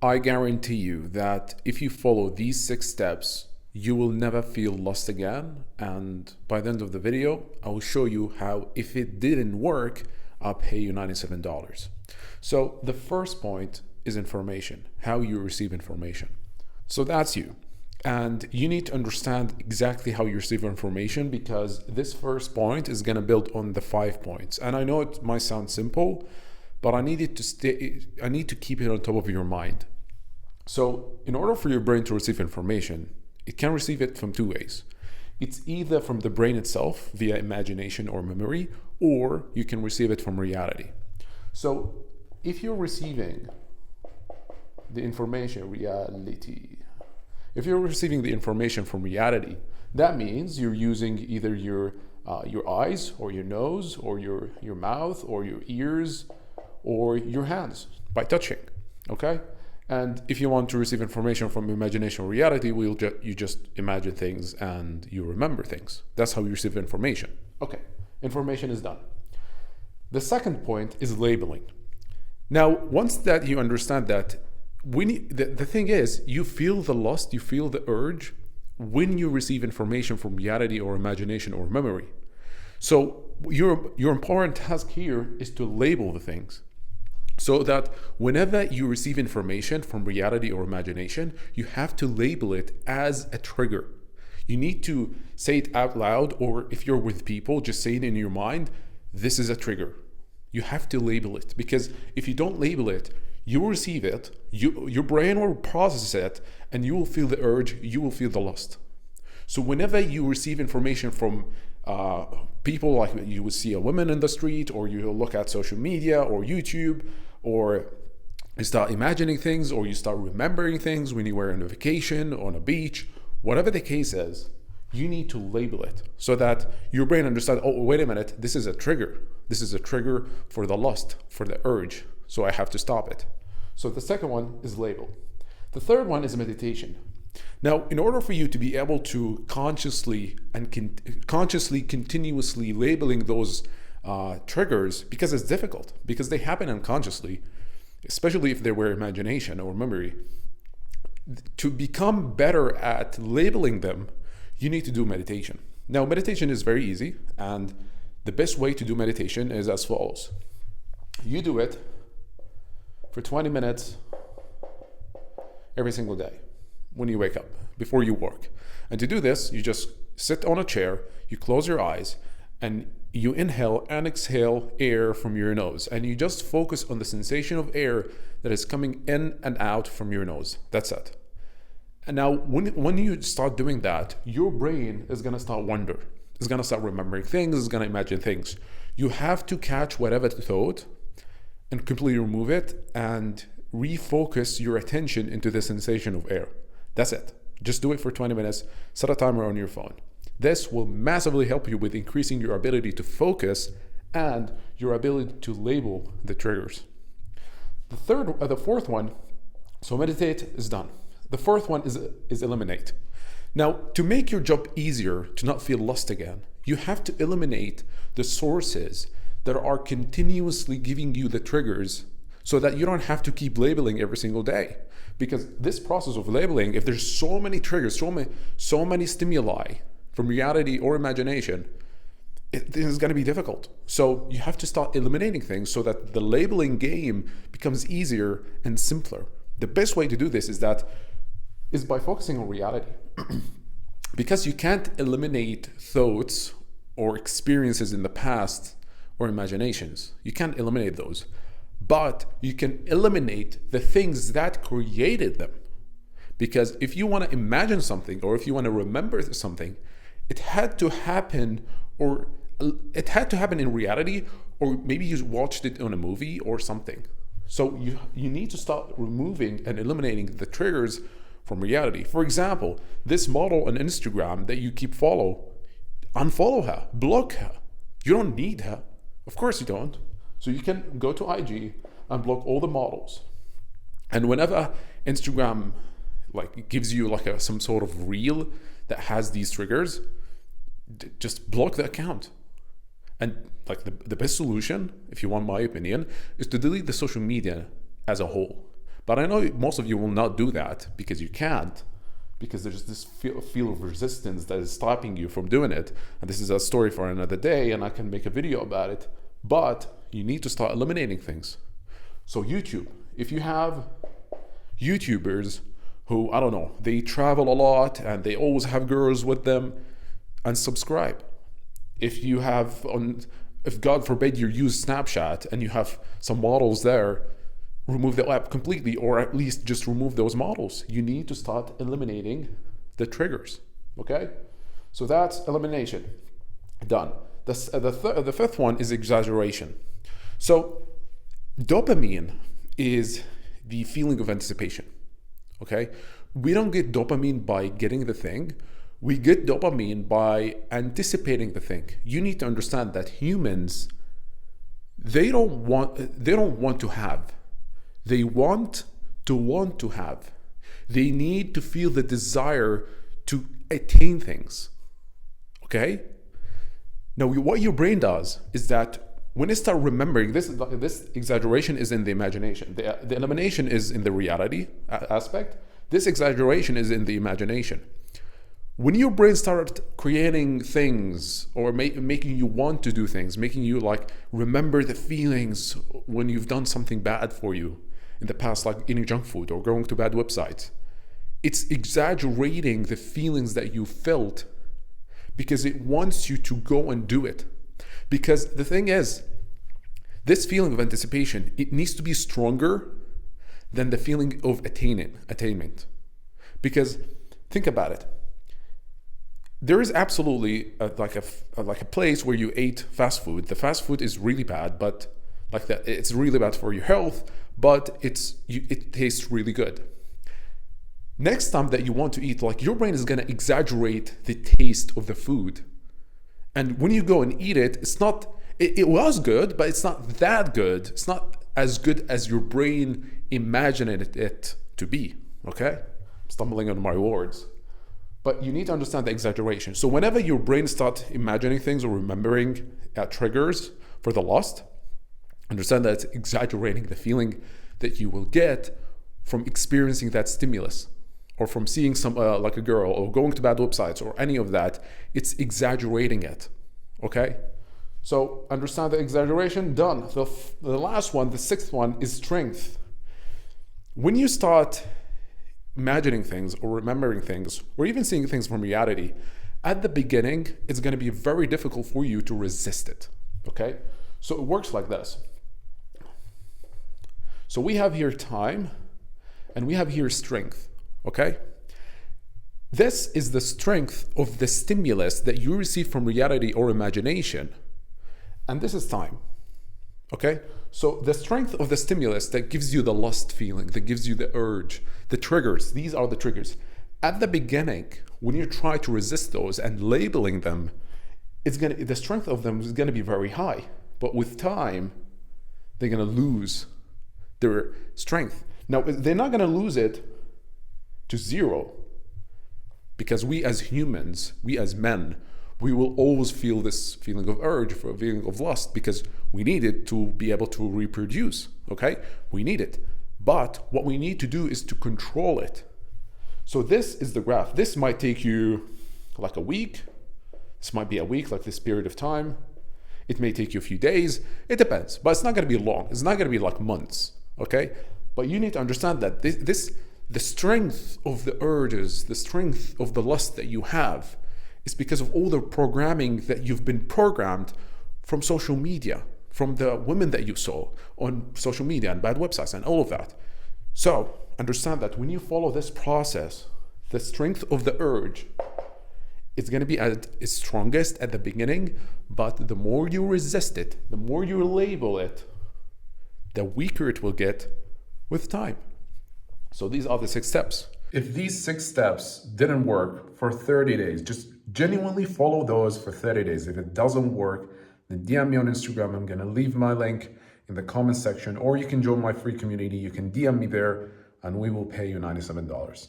I guarantee you that if you follow these 6 steps, you will never feel lost again. And by the end of the video, I will show you how, if it didn't work, I'll pay you $97. So the first point is information, how you receive information. So that's you. And you need to understand exactly how you receive information, because this first point is going to build on the 5 points. And I know it might sound simple, but I need to keep it on top of your mind. So in order for your brain to receive information, it can receive it from 2 ways. It's either from the brain itself via imagination or memory, or you can receive it from reality. So if you're receiving the information, if you're receiving the information from reality, that means you're using either your eyes or your nose or your mouth or your ears or your hands by touching, okay? And if you want to receive information from imagination or reality, you just imagine things and you remember things. That's how you receive information. Okay, information is done. The second point is labeling. Now, once that you understand that, the thing is, you feel the lust, you feel the urge when you receive information from reality or imagination or memory. So your important task here is to label the things, so that whenever you receive information from reality or imagination, you have to label it as a trigger. You need to say it out loud, or if you're with people, just say it in your mind, this is a trigger. You have to label it, because if you don't label it, you will receive it, your brain will process it, and you will feel the urge, you will feel the lust. So whenever you receive information from people, like you will see a woman in the street, or you look at social media or YouTube, or you start imagining things, or you start remembering things when you were on a vacation, on a beach, whatever the case is, you need to label it so that your brain understands, oh, wait a minute, this is a trigger. This is a trigger for the lust, for the urge. So I have to stop it. So the second one is label. The third one is meditation. Now, in order for you to be able to consciously continuously labeling those triggers, because it's difficult, because they happen unconsciously, especially if they were imagination or memory, to become better at labeling them, you need to do meditation. Now, meditation is very easy, and the best way to do meditation is as follows. You do it for 20 minutes every single day when you wake up, before you work. And to do this, you just sit on a chair, you close your eyes, and you inhale and exhale air from your nose. And you just focus on the sensation of air that is coming in and out from your nose. That's it. And now, when you start doing that, your brain is going to start wonder. It's going to start remembering things. It's going to imagine things. You have to catch whatever thought and completely remove it and refocus your attention into the sensation of air. That's it. Just do it for 20 minutes. Set a timer on your phone. This will massively help you with increasing your ability to focus and your ability to label the triggers. The fourth one, so meditate is done. The fourth one is eliminate. Now, to make your job easier, to not feel lost again, you have to eliminate the sources that are continuously giving you the triggers, so that you don't have to keep labeling every single day. Because this process of labeling, if there's so many triggers, so many stimuli from reality or imagination, it is going to be difficult. So you have to start eliminating things so that the labeling game becomes easier and simpler. The best way to do this is by focusing on reality. Because you can't eliminate thoughts or experiences in the past or imaginations. You can't eliminate those. But you can eliminate the things that created them. Because if you want to imagine something, or if you want to remember something, it had to happen in reality, or maybe you watched it on a movie or something. So you need to start removing and eliminating the triggers from reality. For example, this model on Instagram that you keep unfollow her, block her. You don't need her. Of course you don't. So you can go to IG and block all the models. And whenever Instagram gives you some sort of reel that has these triggers, just block the account. And the best solution, if you want my opinion, is to delete the social media as a whole. But I know most of you will not do that because you can't, because there's this feel of resistance that is stopping you from doing it. And this is a story for another day, and I can make a video about it. But you need to start eliminating things. So YouTube, if you have YouTubers who, I don't know, they travel a lot and they always have girls with them, unsubscribe. If you have, if God forbid you use Snapchat and you have some models there, remove the app completely, or at least just remove those models. You need to start eliminating the triggers, okay? So that's elimination, done. The fifth one is exaggeration. So dopamine is the feeling of anticipation, okay? We don't get dopamine by getting the thing. We get dopamine by anticipating the thing. You need to understand that humans, they don't want to have. They want to have. They need to feel the desire to attain things, okay? Now, what your brain does is that when it starts remembering, this exaggeration is in the imagination. The elimination is in the reality aspect. This exaggeration is in the imagination. When your brain starts creating things or making you want to do things, making you like remember the feelings when you've done something bad for you in the past, like eating junk food or going to bad websites, it's exaggerating the feelings that you felt because it wants you to go and do it. Because the thing is, this feeling of anticipation, it needs to be stronger than the feeling of attainment. Because think about it. There is absolutely like a place where you ate fast food. The fast food is really bad, but like that, it's really bad for your health, but it tastes really good. Next time that you want to eat, like your brain is gonna exaggerate the taste of the food. And when you go and eat it, it's not, it was good, but it's not that good. It's not as good as your brain imagined it to be, okay? I'm stumbling on my words. But you need to understand the exaggeration. So whenever your brain starts imagining things or remembering triggers for the lust, understand that it's exaggerating the feeling that you will get from experiencing that stimulus, or from seeing some like a girl, or going to bad websites, or any of that. It's exaggerating it, okay? So understand the exaggeration, done. The last one, the sixth one, is strength. When you start imagining things or remembering things, or even seeing things from reality, at the beginning, it's gonna be very difficult for you to resist it, okay? So it works like this. So we have here time, and we have here strength, okay? This is the strength of the stimulus that you receive from reality or imagination, and this is time, okay? So the strength of the stimulus that gives you the lust feeling, that gives you the urge, the triggers, these are the triggers. At the beginning, when you try to resist those and labeling them, the strength of them is gonna be very high. But with time, they're gonna lose their strength. Now, they're not gonna lose it to zero, because we as humans, we as men, we will always feel this feeling of urge, for a feeling of lust, because we need it to be able to reproduce, okay? We need it. But what we need to do is to control it. So this is the graph. This might take you like a week. This might be a week, like this period of time. It may take you a few days. It depends, but it's not gonna be long. It's not gonna be like months, okay? But you need to understand that the strength of the urges, the strength of the lust that you have, is because of all the programming that you've been programmed from social media, from the women that you saw on social media and bad websites and all of that. So understand that when you follow this process, the strength of the urge, it's going to be at its strongest at the beginning, but the more you resist it, the more you label it, the weaker it will get with time. So these are the 6 steps. If these 6 steps didn't work for 30 days, just genuinely follow those for 30 days. If it doesn't work, then DM me on Instagram. I'm gonna leave my link in the comment section, or you can join my free community. You can DM me there and we will pay you $97.